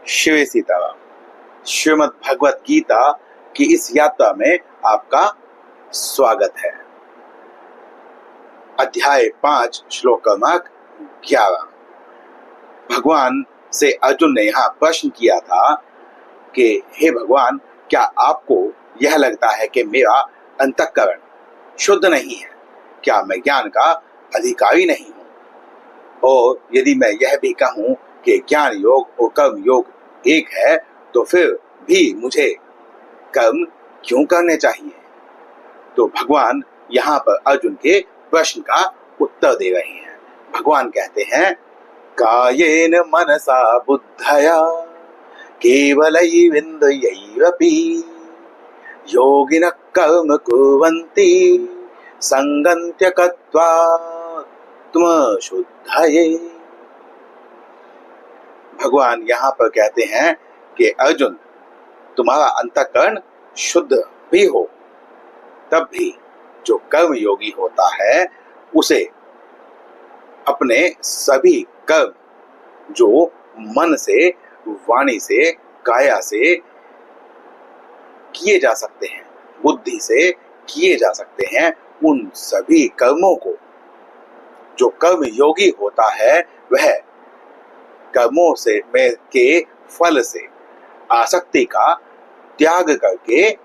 शिव सीताराम। श्रीमद् भगवत गीता की इस यात्रा में आपका स्वागत है। अध्याय 5 श्लोक क्रमांक 11। भगवान से अर्जुन ने यहाँ प्रश्न किया था कि हे भगवान, क्या आपको यह लगता है कि मेरा अंतःकरण शुद्ध नहीं है? क्या मैं ज्ञान का अधिकारी नहीं हूँ? और यदि मैं यह भी कहूँ कि ज्ञान योग और कर्म योग एक है, तो फिर भी मुझे कर्म क्यों करने चाहिए? तो भगवान यहाँ पर अर्जुन के प्रश्न का उत्तर दे रहे हैं। भगवान कहते हैं, कायेन मनसा बुद्धया केवलैवेन्द्रियैरपि योगिनः कर्म कुर्वन्ति संगन्त्यकत्वात्मशुद्धये। भगवान यहाँ पर कहते हैं कि अर्जुन, तुम्हारा अंतःकरण शुद्ध भी हो तब भी जो कर्म योगी होता है उसे अपने सभी कर्म जो मन से, वाणी से, काया से किए जा सकते हैं, बुद्धि से किए जा सकते हैं, उन सभी कर्मों को जो कर्म योगी होता है वह कर्मों से में के फल से आसक्ति का त्याग करके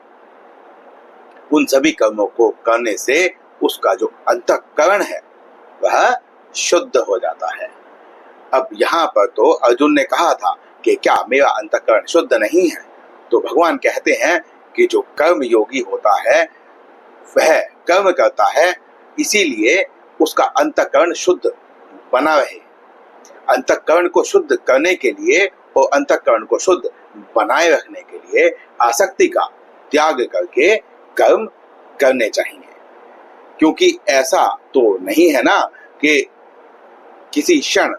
उन सभी कर्मों को करने से उसका जो अंतःकरण है वह शुद्ध हो जाता है। अब यहाँ पर तो अर्जुन ने कहा था कि क्या मेरा अंतःकरण शुद्ध नहीं है? तो भगवान कहते हैं कि जो कर्म योगी होता है वह कर्म करता है, इसीलिए उसका अंतःकरण शुद्ध बना रहे। अंतःकरण को शुद्ध करने के लिए और अंतःकरण को शुद्ध बनाए रखने के लिए आसक्ति का त्याग करके कर्म करने चाहिए। क्योंकि ऐसा तो नहीं है ना कि किसी क्षण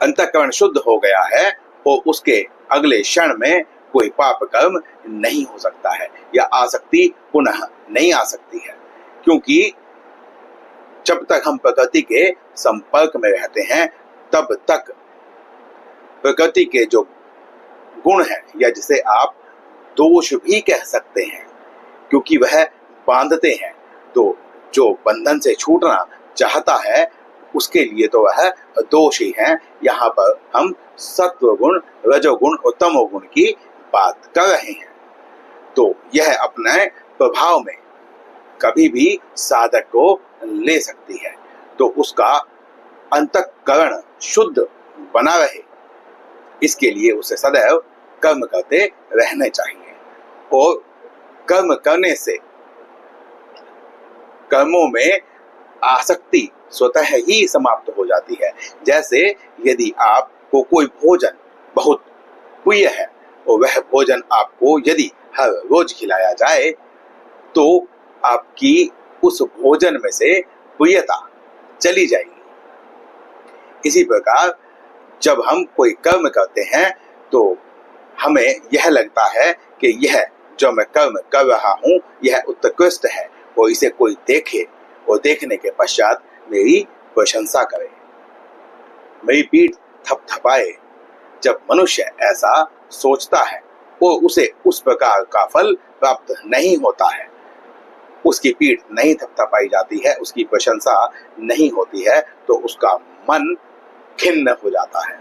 अंतःकरण शुद्ध हो गया है और उसके अगले क्षण में कोई पाप कर्म नहीं हो सकता है या आसक्ति पुनः नहीं आ सकती है। क्योंकि जब तक हम प्रकृति के संपर्क में रहते हैं तब तक प्रकृति के जो गुण हैं, या जिसे आप दोष भी कह सकते हैं, क्योंकि वह बांधते हैं, तो जो बंधन से छूटना चाहता है उसके लिए तो वह दोष ही है। यहाँ पर हम सत्व गुण, रजोगुण और तमोगुण की बात कर रहे हैं। तो यह अपने प्रभाव में कभी भी साधक को ले सकती है, तो उसका अंतःकरण शुद्ध बना रहे इसके लिए उसे सदैव कर्म करते रहने चाहिए। और कर्म करने से कर्मों में आसक्ति स्वतः ही समाप्त हो जाती है। जैसे यदि आपको कोई भोजन बहुत प्रिय है और वह भोजन आपको यदि हर रोज खिलाया जाए तो आपकी उस भोजन में से प्रियता चली जाएगी। इसी प्रकार जब हम कोई कर्म करते हैं तो हमें यह लगता है कि यह जो मैं कर्म कर रहा हूँ यह उत्कृष्ट है और इसे कोई देखे और देखने के पश्चात मेरी प्रशंसा करे, मेरी पीठ थपथपाए। जब मनुष्य ऐसा सोचता है और उसे उस प्रकार का फल प्राप्त नहीं होता है, उसकी पीठ नहीं थपथपाई जाती है, उसकी प्रशंसा नहीं होती है, तो उसका मन खिन्न हो जाता है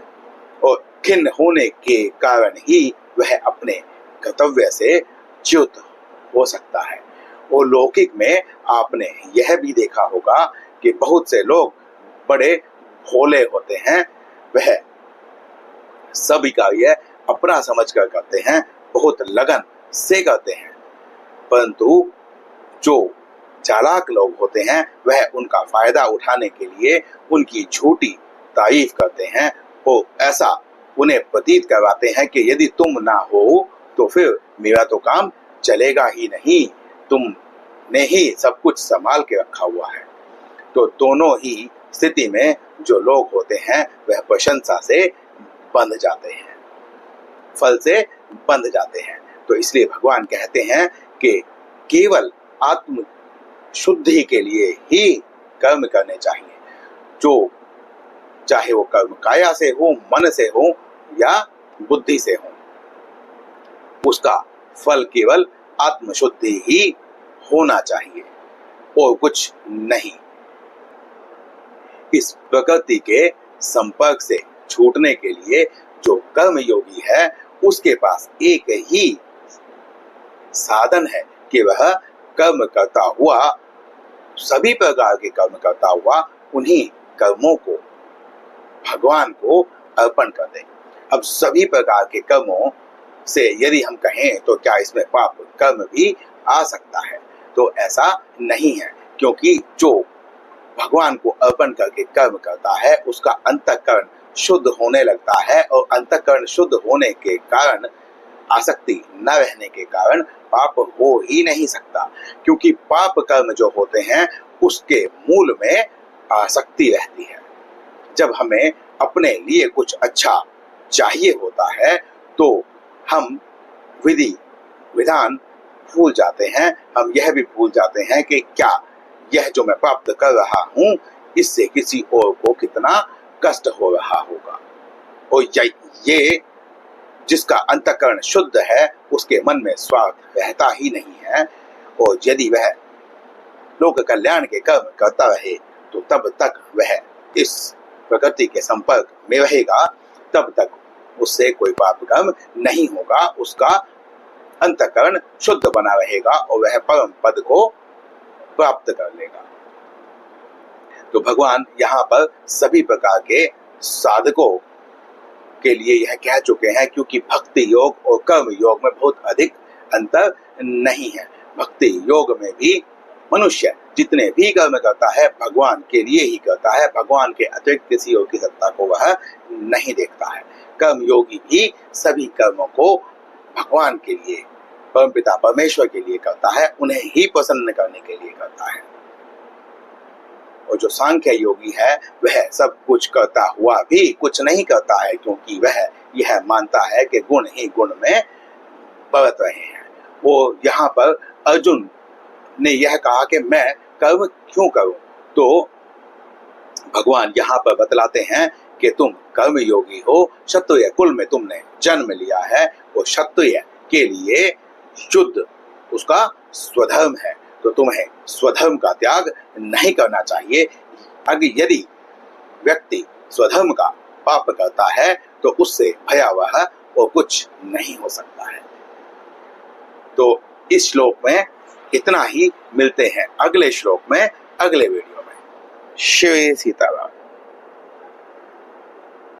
और खिन्न होने के कारण ही वह अपने कर्तव्य से च्युत हो सकता है। और लौकिक में आपने यह भी देखा होगा कि बहुत से लोग बड़े भोले होते हैं, वह सभी कार्य अपना समझकर करते हैं, बहुत लगन से करते हैं, परंतु जो चालाक लोग होते हैं वह उनका फायदा उठाने के लिए उनकी झूठी तारीफ करते हैं और ऐसा उन्हें प्रतीत करवाते हैं कि यदि तुम ना हो तो फिर मेरा तो काम चलेगा ही नहीं, तुमने ही सब कुछ संभाल के रखा हुआ है। तो दोनों ही स्थिति में जो लोग होते हैं वह प्रशंसा से बंध जाते हैं, फल से बंध जाते हैं। तो इसलिए भगवान कहते हैं कि केवल आत्म शुद्धि के लिए ही कर्म करने चाहिए। जो चाहे वो कर्म काया से हो, मन से हो, या बुद्धि से हो, उसका फल केवल आत्मशुद्धि ही होना चाहिए और कुछ नहीं। इस प्रकृति के संपर्क से छूटने के लिए जो कर्म योगी है उसके पास एक ही साधन है कि वह कर्म करता हुआ, सभी प्रकार के कर्म करता हुआ, उन्हीं कर्मों को भगवान को अर्पण कर दे। अब सभी प्रकार के कर्मों से यदि हम कहें तो क्या इसमें पाप कर्म भी आ सकता है? तो ऐसा नहीं है, क्योंकि जो भगवान को अर्पण करके कर्म करता है उसका अंतःकरण शुद्ध होने लगता है, और अंतःकरण शुद्ध होने के कारण, आसक्ति न रहने के कारण पाप हो ही नहीं सकता, क्योंकि पाप कर्म जो होते हैं उसके मूल में आसक्ति रहती है। जब हमें अपने लिए कुछ अच्छा चाहिए होता है तो हम विधि विधान भूल जाते हैं, हम यह भी भूल जाते हैं कि क्या यह जो मैं प्राप्त कर रहा हूं इससे किसी और को कितना कष्ट हो रहा होगा। और ये जिसका अंतःकरण शुद्ध है उसके मन में स्वार्थ रहता ही नहीं है, और यदि वह लोक कल्याण के कर्म करता रहे तो तब तक वह इस प्रकृति के संपर्क में रहेगा, तब तक उससे कोई पाप कर्म नहीं होगा, उसका अंतःकरण शुद्ध बना रहेगा और वह परम पद को प्राप्त कर लेगा। तो भगवान यहाँ पर सभी प्रकार के साधकों के लिए यह कह चुके हैं, क्योंकि भक्ति योग और कर्म योग में बहुत अधिक अंतर नहीं है। भक्ति योग में भी मनुष्य जितने भी कर्म करता है भगवान के लिए ही करता है, भगवान के अतिरिक्त किसी और की सत्ता को वह नहीं देखता है। कर्म योगी भी सभी कर्मों को भगवान के लिए, परमपिता परमेश्वर के लिए करता है, उन्हें ही प्रसन्न करने के लिए करता है। और जो सांख्य योगी है वह सब कुछ करता हुआ भी कुछ नहीं करता है, क्योंकि वह यह मानता है कि गुण ही गुण में बरत रहे हैं। वो यहाँ पर अर्जुन ने यह कहा कि मैं कर्म क्यों करूं, तो भगवान यहाँ पर बतलाते हैं कि तुम कर्म योगी हो, क्षत्रिय कुल में तुमने जन्म लिया है, और क्षत्रिय के लिए शुद्ध उसका स्वधर्म है, तो तुम्हें स्वधर्म का त्याग नहीं करना चाहिए। अगर यदि व्यक्ति स्वधर्म का पाप करता है तो उससे भयावह और कुछ नहीं हो सकता है। तो इस श्लोक में इतना ही, मिलते हैं अगले श्लोक में अगले वीडियो में। श्री सीताराम।